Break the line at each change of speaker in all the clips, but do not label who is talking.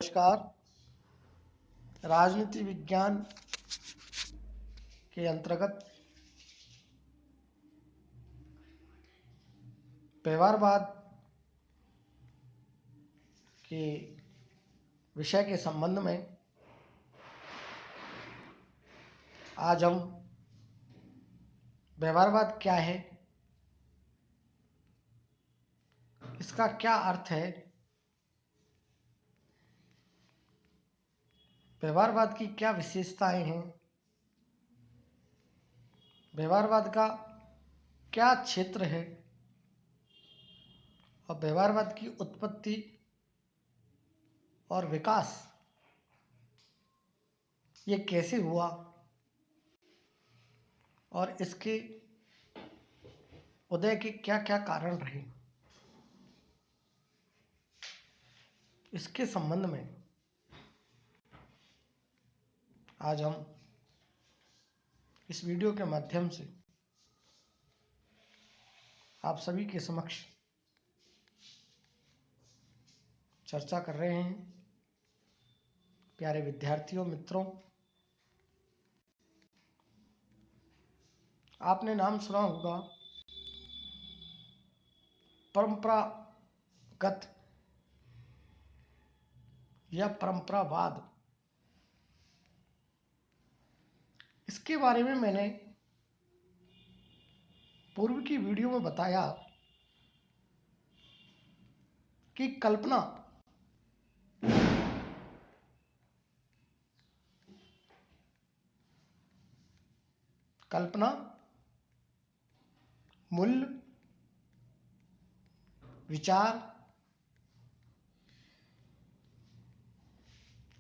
नमस्कार। राजनीति विज्ञान के अंतर्गत व्यवहारवाद के विषय के संबंध में आज हम व्यवहारवाद क्या है, इसका क्या अर्थ है, व्यवहारवाद की क्या विशेषताएं हैं, व्यवहारवाद का क्या क्षेत्र है और व्यवहारवाद की उत्पत्ति और विकास ये कैसे हुआ और इसके उदय के क्या क्या कारण रहे, इसके संबंध में आज हम इस वीडियो के माध्यम से आप सभी के समक्ष चर्चा कर रहे हैं। प्यारे विद्यार्थियों, मित्रों, आपने नाम सुना होगा परंपरागत या परंपरावाद। इसके बारे में मैंने पूर्व की वीडियो में बताया कि कल्पना मूल्य, विचार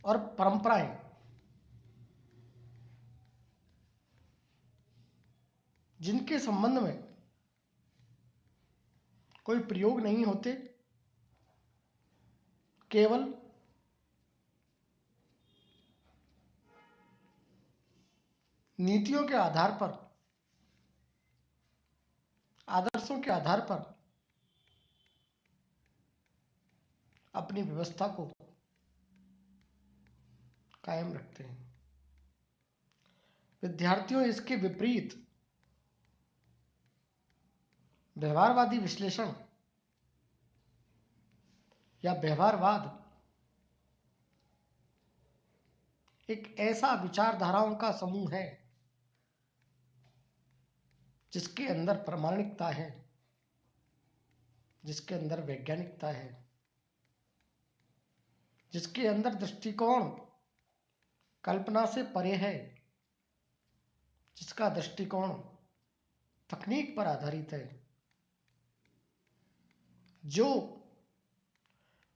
और परंपराएं जिनके संबंध में कोई प्रयोग नहीं होते, केवल नीतियों के आधार पर, आदर्शों के आधार पर अपनी व्यवस्था को कायम रखते हैं। विद्यार्थियों, इसके विपरीत व्यवहारवादी विश्लेषण या व्यवहारवाद एक ऐसा विचारधाराओं का समूह है जिसके अंदर प्रामाणिकता है, जिसके अंदर वैज्ञानिकता है, जिसके अंदर दृष्टिकोण कल्पना से परे है, जिसका दृष्टिकोण तकनीक पर आधारित है, जो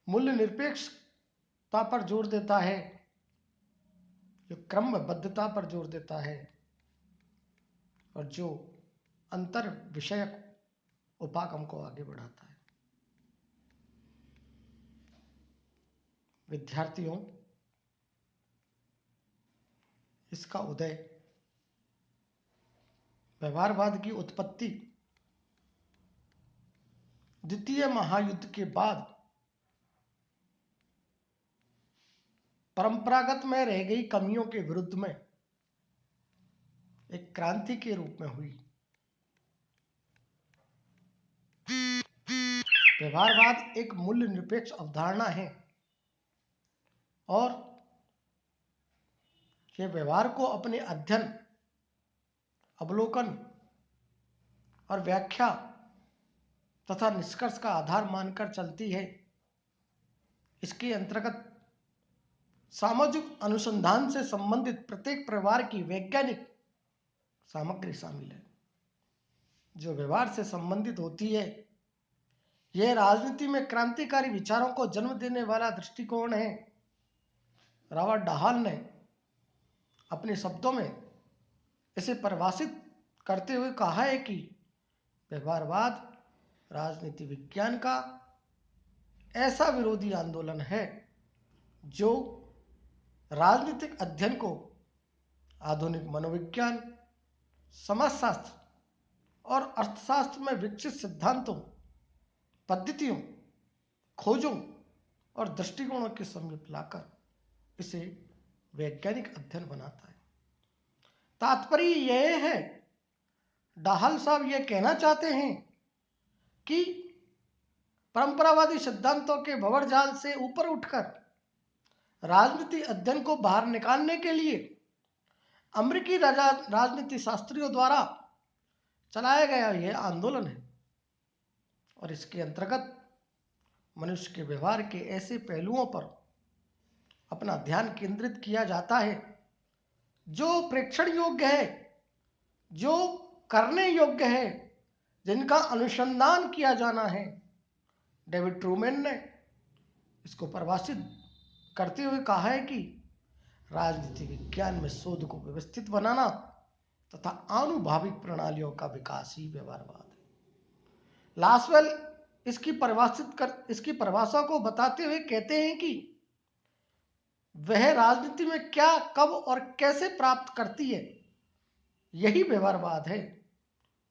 मूल्य निरपेक्षता पर जोर देता है, जो क्रमबद्धता पर जोर देता है और जो अंतर विषयक उपागम को आगे बढ़ाता है। विद्यार्थियों, इसका उदय, व्यवहारवाद की उत्पत्ति द्वितीय महायुद्ध के बाद परंपरागत में रह गई कमियों के विरुद्ध में एक क्रांति के रूप में हुई। व्यवहारवाद एक मूल्य निरपेक्ष अवधारणा है और यह व्यवहार को अपने अध्ययन, अवलोकन और व्याख्या तथा निष्कर्ष का आधार मानकर चलती है। इसके अंतर्गत सामाजिक अनुसंधान से संबंधित प्रत्येक प्रकार की वैज्ञानिक सामग्री शामिल है जो व्यवहार से संबंधित होती है। यह राजनीति में क्रांतिकारी विचारों को जन्म देने वाला दृष्टिकोण है। रॉबर्ट डाहल ने अपने शब्दों में इसे परिभाषित करते हुए कहा है कि व्यवहारवाद राजनीति विज्ञान का ऐसा विरोधी आंदोलन है जो राजनीतिक अध्ययन को आधुनिक मनोविज्ञान, समाजशास्त्र और अर्थशास्त्र में विकसित सिद्धांतों, पद्धतियों, खोजों और दृष्टिकोणों के समीप लाकर इसे वैज्ञानिक अध्ययन बनाता है। तात्पर्य यह है, डाहल साहब ये कहना चाहते हैं कि परंपरावादी सिद्धांतों के भंवर जाल से ऊपर उठकर राजनीति अध्ययन को बाहर निकालने के लिए अमेरिकी राजनीति शास्त्रियों द्वारा चलाया गया यह आंदोलन है, और इसके अंतर्गत मनुष्य के व्यवहार के ऐसे पहलुओं पर अपना ध्यान केंद्रित किया जाता है जो प्रेक्षण योग्य है, जो करने योग्य है, जिनका अनुसंधान किया जाना है। डेविड ट्रूमैन ने इसको परिभाषित करते हुए कहा है कि राजनीति विज्ञान में शोध को व्यवस्थित बनाना तथा आनुभाविक प्रणालियों का विकास ही व्यवहारवाद है। लासवेल इसकी परिभाषा को बताते हुए कहते हैं कि वह राजनीति में क्या, कब और कैसे प्राप्त करती है, यही व्यवहारवाद है।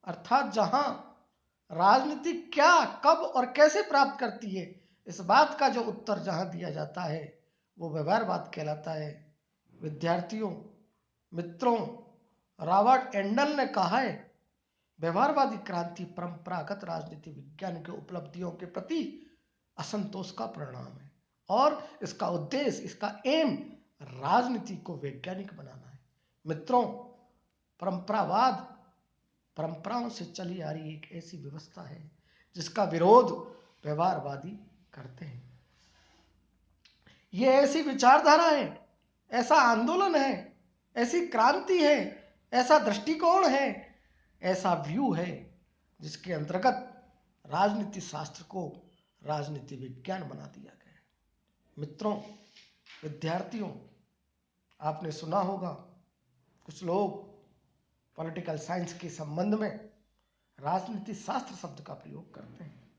अर्थात जहां राजनीति क्या, कब और कैसे प्राप्त करती है, इस बात का जो उत्तर जहां दिया जाता है वो व्यवहारवाद कहलाता है। विद्यार्थियों, मित्रों, रॉबर्ट एंडल ने कहा है, व्यवहारवादी क्रांति परंपरागत राजनीति विज्ञान के उपलब्धियों के प्रति असंतोष का परिणाम है और इसका उद्देश्य, इसका एम राजनीति को वैज्ञानिक बनाना है। मित्रों, परंपरावाद परंपराओं से चली आ रही एक ऐसी व्यवस्था है जिसका विरोध व्यवहारवादी करते हैं। यह ऐसी विचारधारा है, ऐसा आंदोलन है, ऐसी क्रांति है, ऐसा दृष्टिकोण है, ऐसा व्यू है जिसके अंतर्गत राजनीति शास्त्र को राजनीति विज्ञान बना दिया गया है। मित्रों, विद्यार्थियों, आपने सुना होगा कुछ लोग पॉलिटिकल साइंस के संबंध में राजनीति शास्त्र शब्द का प्रयोग करते हैं।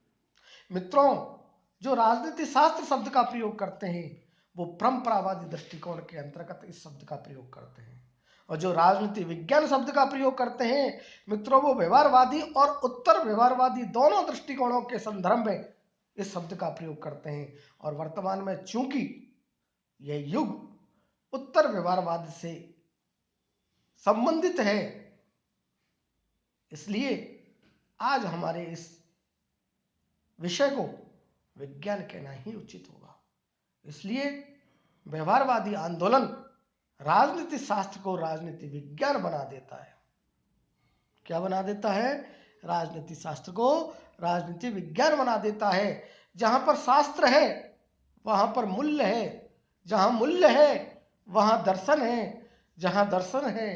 मित्रों, जो राजनीति शास्त्र शब्द का प्रयोग करते हैं वो परंपरावादी दृष्टिकोण के अंतर्गत इस शब्द का प्रयोग करते हैं, और जो राजनीति विज्ञान शब्द का प्रयोग करते हैं मित्रों, वो व्यवहारवादी और उत्तर व्यवहारवादी दोनों दृष्टिकोणों के संदर्भ में इस शब्द का प्रयोग करते हैं। और वर्तमान में चूंकि यह युग उत्तर व्यवहारवाद से संबंधित है, इसलिए आज हमारे इस विषय को विज्ञान कहना ही उचित होगा। इसलिए व्यवहारवादी आंदोलन राजनीति शास्त्र को राजनीति विज्ञान बना देता है। क्या बना देता है? राजनीति शास्त्र को राजनीति विज्ञान बना देता है। जहां पर शास्त्र है वहां पर मूल्य है, जहां मूल्य है वहां दर्शन है, जहां दर्शन है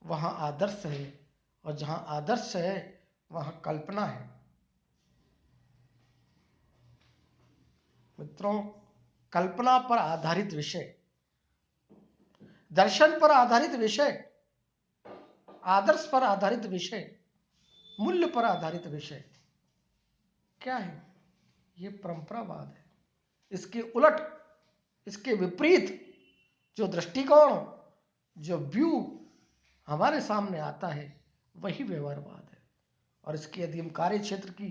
वहां आदर्श है, और जहां आदर्श है वहां कल्पना है। मित्रों, कल्पना पर आधारित विषय, दर्शन पर आधारित विषय, आदर्श पर आधारित विषय, मूल्य पर आधारित विषय क्या है? ये परंपरावाद है। इसके उलट, इसके विपरीत जो दृष्टिकोण, जो व्यू हमारे सामने आता है वही व्यवहारवाद है। और इसके यदि हम कार्य क्षेत्र की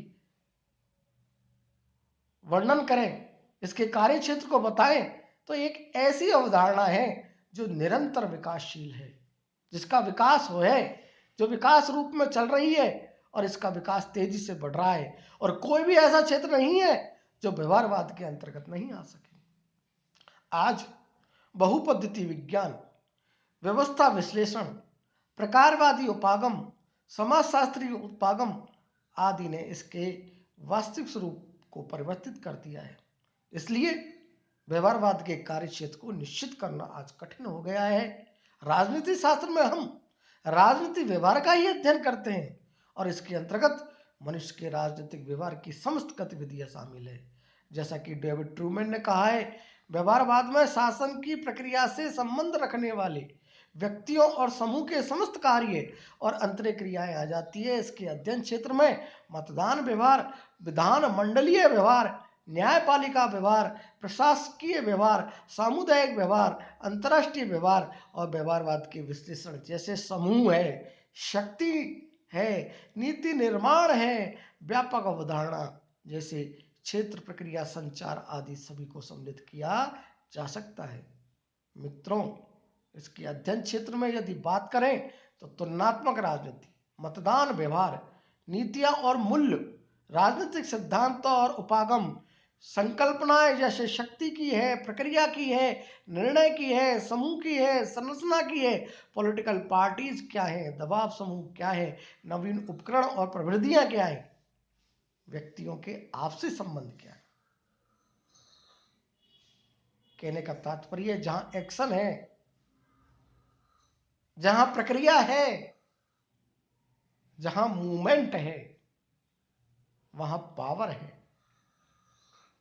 वर्णन करें, इसके कार्य क्षेत्र को बताएं, तो एक ऐसी अवधारणा है जो निरंतर विकासशील है, जिसका विकास हो है, जो विकास रूप में चल रही है और इसका विकास तेजी से बढ़ रहा है, और कोई भी ऐसा क्षेत्र नहीं है जो व्यवहारवाद के अंतर्गत नहीं आ सके। आज बहुपद्धति विज्ञान, व्यवस्था विश्लेषण, प्रकारवादी उपागम, समाजशास्त्रीय उपागम आदि ने इसके वास्तविक स्वरूप को परिवर्तित कर दिया है। इसलिए व्यवहारवाद के कार्य क्षेत्र को निश्चित करना आज कठिन हो गया है। राजनीति शास्त्र में हम राजनीति व्यवहार का ही अध्ययन करते हैं, और इसके अंतर्गत मनुष्य के राजनीतिक व्यवहार की समस्त गतिविधियां शामिल है। जैसा कि डेविड ट्रूमैन ने कहा है, व्यवहारवाद में शासन की प्रक्रिया से संबंध रखने वाले व्यक्तियों और समूह के समस्त कार्य और अंतरिक क्रियाएं आ जाती है। इसके अध्ययन क्षेत्र में मतदान व्यवहार, विधान मंडलीय व्यवहार, न्यायपालिका व्यवहार, प्रशासकीय व्यवहार, सामुदायिक व्यवहार, अंतर्राष्ट्रीय व्यवहार और व्यवहारवाद के विश्लेषण जैसे समूह है, शक्ति है, नीति निर्माण है, व्यापक अवधारणा जैसे क्षेत्र, प्रक्रिया, संचार आदि सभी को सम्मिलित किया जा सकता है। मित्रों, इसके अध्ययन क्षेत्र में यदि बात करें तो तुलनात्मक राजनीति, मतदान व्यवहार, नीतियां और मूल्य, राजनीतिक सिद्धांत और उपागम, संकल्पनाएं जैसे शक्ति की है, प्रक्रिया की है, निर्णय की है, समूह की है, संरचना की है, पॉलिटिकल पार्टीज क्या है, दबाव समूह क्या है, नवीन उपकरण और प्रवृत्तियां क्या है, व्यक्तियों के आपसी संबंध क्या है। कहने का तात्पर्य जहां एक्शन है, जहां प्रक्रिया है, जहां मूवमेंट है, वहां पावर है।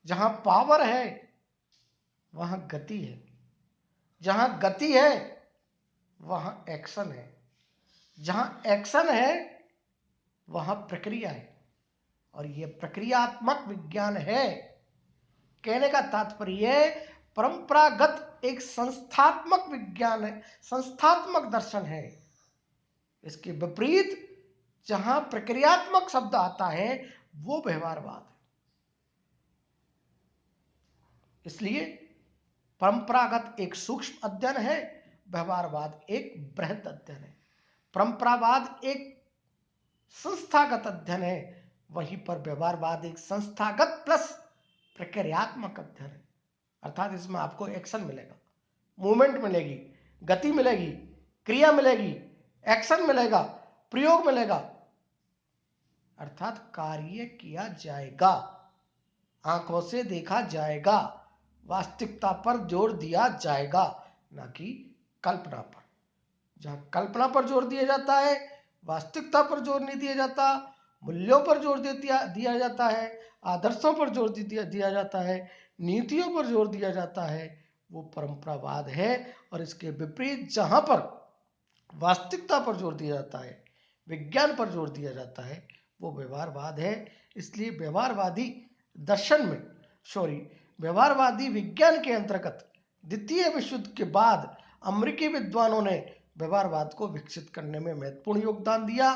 जहां पावर है वहां गति है। जहां गति है वहां एक्शन है। जहां एक्शन है वहां प्रक्रिया है, और यह प्रक्रियात्मक विज्ञान है। कहने का तात्पर्य परंपरागत एक संस्थात्मक विज्ञान है, संस्थात्मक दर्शन है। इसके विपरीत जहां प्रक्रियात्मक शब्द आता है वो व्यवहारवाद है। इसलिए परंपरागत एक सूक्ष्म अध्ययन है, व्यवहारवाद एक बृहद अध्ययन है। परंपरावाद एक संस्थागत अध्ययन है, वहीं पर व्यवहारवाद एक संस्थागत प्लस प्रक्रियात्मक अध्ययन है। अर्थात इसमें आपको एक्शन मिलेगा, मूवमेंट मिलेगी, गति मिलेगी, क्रिया मिलेगी, एक्शन मिलेगा, प्रयोग मिलेगा, अर्थात कार्य किया जाएगा, आंखों से देखा जाएगा, वास्तविकता पर जोर दिया जाएगा, ना कि कल्पना पर। जहां कल्पना पर जोर दिया जाता है, वास्तविकता पर जोर नहीं दिया जाता, मूल्यों पर जोर दिया जाता है, आदर्शों पर जोर दिया जाता है, नीतियों पर जोर दिया जाता है, वो परंपरावाद है। और इसके विपरीत जहां पर वास्तविकता पर जोर दिया जाता है, विज्ञान पर जोर दिया जाता है, वो व्यवहारवाद है। इसलिए व्यवहारवादी विज्ञान के अंतर्गत द्वितीय विश्व युद्ध के बाद अमेरिकी विद्वानों ने व्यवहारवाद को विकसित करने में महत्वपूर्ण योगदान दिया।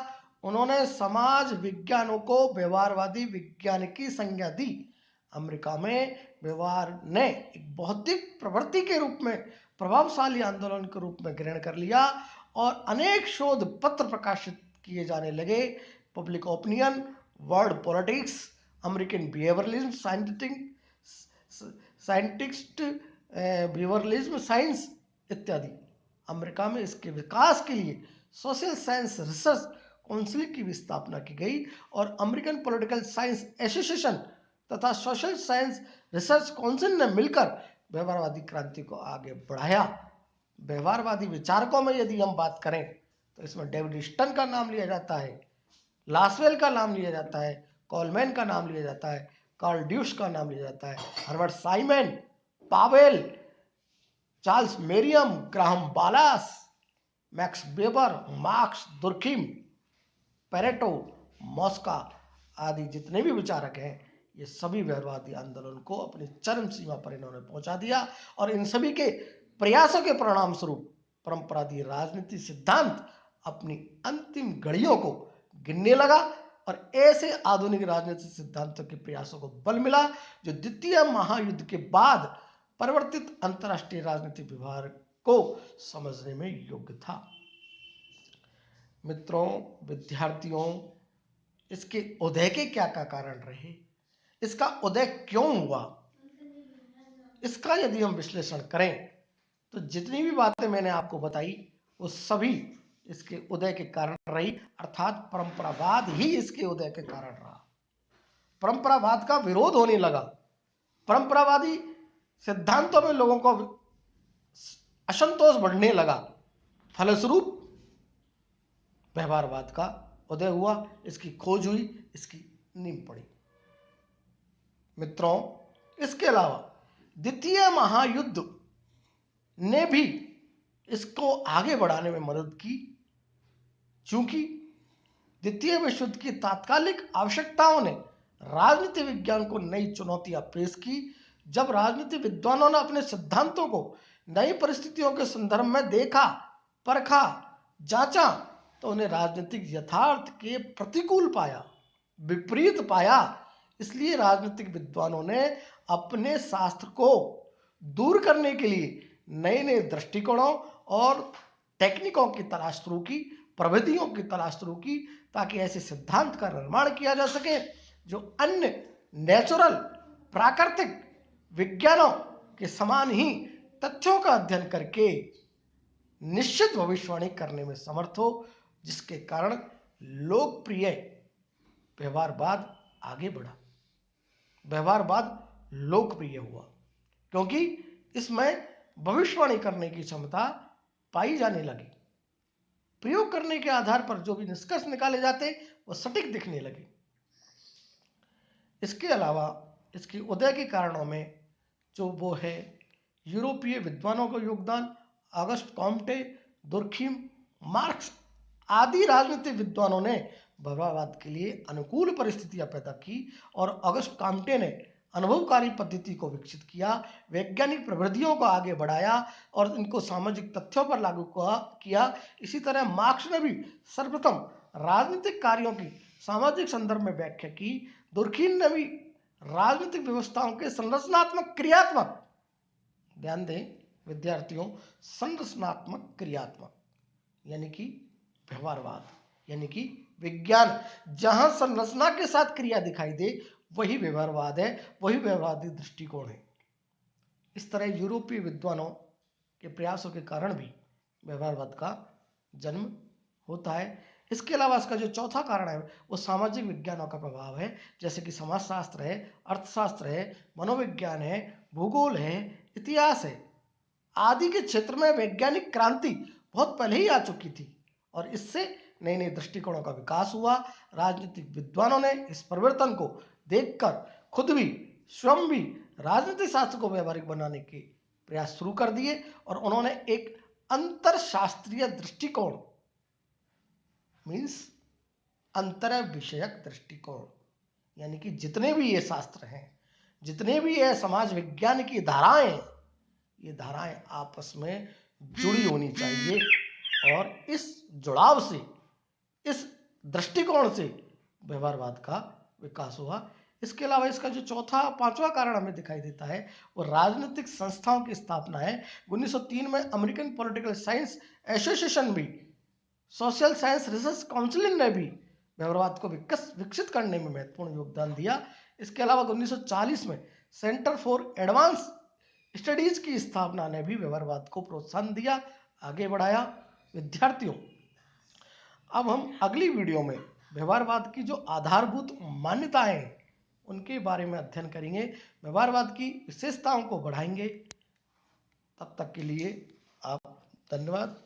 उन्होंने समाज विज्ञानों को व्यवहारवादी विज्ञान की संज्ञा दी। अमेरिका में व्यवहार ने एक बौद्धिक प्रवृत्ति के रूप में, प्रभावशाली आंदोलन के रूप में ग्रहण कर लिया और अनेक शोध पत्र प्रकाशित किए जाने लगे। Public opinion, world politics, American behaviourism, scientist behaviourism science इत्यादि। अमेरिका में इसके विकास के लिए सोशल साइंस रिसर्च काउंसिल की भी स्थापना की गई और अमेरिकन पॉलिटिकल साइंस एसोसिएशन तथा सोशल साइंस रिसर्च काउंसिल ने मिलकर व्यवहारवादी क्रांति को आगे बढ़ाया। व्यवहारवादी विचारकों में यदि हम बात करें तो इसमें डेविड स्टन का नाम लिया जाता है, लासवेल का नाम लिया जाता है, कोलमैन का नाम लिया जाता है, कार्ल ड्यूस का नाम लिया जाता है, Herbert Simon, Powell, Charles Merriam, Graham Wallas, Max Weber, Marx Durkheim, Pareto, Mosca आदि जितने भी विचारक हैं, ये सभी व्यवहारवादी आंदोलन को अपनी चरम सीमा पर इन्होंने पहुंचा दिया। और इन सभी के प्रयासों के परिणाम स्वरूप परंपरावादी राजनीति सिद्धांत अपनी अंतिम घड़ियों को गिनने लगा और ऐसे आधुनिक राजनीतिक सिद्धांतों के प्रयासों को बल मिला जो द्वितीय महायुद्ध के बाद परिवर्तित अंतरराष्ट्रीय राजनीतिक व्यवहार को समझने में योग्य था। मित्रों, विद्यार्थियों, इसके उदय के क्या कारण रहे, इसका उदय क्यों हुआ, इसका यदि हम विश्लेषण करें तो जितनी भी बातें मैंने आपको बताई वो सभी इसके उदय के कारण रही, अर्थात परंपरावाद ही इसके उदय के कारण रहा। परंपरावाद का विरोध होने लगा, परंपरावादी सिद्धांतों में लोगों को असंतोष बढ़ने लगा, फलस्वरूप व्यवहारवाद का उदय हुआ, इसकी खोज हुई, इसकी नींव पड़ी। मित्रों, इसके अलावा द्वितीय महायुद्ध ने भी इसको आगे बढ़ाने में मदद की, चूंकि द्वितीय विश्व युद्ध की तात्कालिक आवश्यकताओं ने राजनीति विज्ञान को नई चुनौतियां पेश की। जब राजनीति विद्वानों ने अपने सिद्धांतों को नई परिस्थितियों के संदर्भ में देखा, परखा, जांचा, तो उन्हें राजनीतिक यथार्थ के प्रतिकूल पाया, विपरीत पाया। इसलिए राजनीतिक विद्वानों ने अपने शास्त्र को दूर करने के लिए नए नए दृष्टिकोणों और टेक्निकों की तलाश शुरू की, प्रविधियों की तलाश शुरू की, ताकि ऐसे सिद्धांत का निर्माण किया जा सके जो अन्य नेचुरल प्राकृतिक विज्ञानों के समान ही तथ्यों का अध्ययन करके निश्चित भविष्यवाणी करने में समर्थ हो, जिसके कारण लोकप्रिय व्यवहारवाद आगे बढ़ा, व्यवहारवाद लोकप्रिय हुआ, क्योंकि इसमें भविष्यवाणी करने की क्षमता पाई जाने लगी। प्रयोग करने के आधार पर जो भी निष्कर्ष निकाले जाते वो सटीक दिखने लगे। इसके अलावा इसके उदय के कारणों में जो वो है यूरोपीय विद्वानों का योगदान, ऑगस्ट कॉम्टे, दुर्खीम, मार्क्स आदि राजनीतिक विद्वानों ने व्यवहारवाद के लिए अनुकूल परिस्थितियां पैदा की और ऑगस्ट कॉम्टे ने अनुभवकारी पद्धति को विकसित किया, वैज्ञानिक प्रवृत्तियों को आगे बढ़ाया और इनको सामाजिक तथ्यों पर लागू किया। इसी तरह मार्क्स ने भी सर्वप्रथम राजनीतिक कार्यों की सामाजिक संदर्भ में व्याख्या की। दुर्खीम ने भी राजनीतिक व्यवस्थाओं के संरचनात्मक क्रियात्मक, ध्यान दें विद्यार्थियों, संरचनात्मक क्रियात्मक यानी कि व्यवहारवाद यानी कि विज्ञान जहां संरचना के साथ क्रिया दिखाई दे वही व्यवहारवाद है, वही व्यवहारवादी दृष्टिकोण है। इस तरह यूरोपीय विद्वानों के प्रयासों के कारण भी व्यवहारवाद का जन्म होता है। इसके अलावा इसका जो चौथा कारण है वो सामाजिक विज्ञानों का प्रभाव है, जैसे कि समाजशास्त्र है, अर्थशास्त्र है, मनोविज्ञान है, भूगोल है, इतिहास है आदि के क्षेत्र में वैज्ञानिक क्रांति बहुत पहले ही आ चुकी थी और इससे नए नए दृष्टिकोणों का विकास हुआ। राजनीतिक विद्वानों ने इस परिवर्तन को देखकर खुद भी स्वयं भी राजनीतिक शास्त्र को व्यवहारिक बनाने के प्रयास शुरू कर दिए और उन्होंने एक अंतरशास्त्रीय दृष्टिकोण मीन्स अंतर विषयक दृष्टिकोण यानी कि जितने भी ये शास्त्र हैं, जितने भी ये समाज विज्ञान की धाराएं, ये धाराएं आपस में जुड़ी होनी चाहिए और इस जुड़ाव से, इस दृष्टिकोण से व्यवहारवाद का विकास हुआ। इसके अलावा इसका जो चौथा पांचवा कारण हमें दिखाई देता है वो राजनीतिक संस्थाओं की स्थापना है। 1903 में अमेरिकन पॉलिटिकल साइंस एसोसिएशन भी, सोशल साइंस रिसर्च काउंसिल ने भी व्यवहारवाद को विकसित करने में महत्वपूर्ण योगदान दिया। इसके अलावा 1940 में सेंटर फॉर एडवांस स्टडीज की स्थापना ने भी व्यवहारवाद को प्रोत्साहन दिया, आगे बढ़ाया। विद्यार्थियों, अब हम अगली वीडियो में व्यवहारवाद की जो आधारभूत मान्यताएं हैं उनके बारे में अध्ययन करेंगे, व्यवहारवाद की विशेषताओं को बढ़ाएंगे। तब तक के लिए आप धन्यवाद।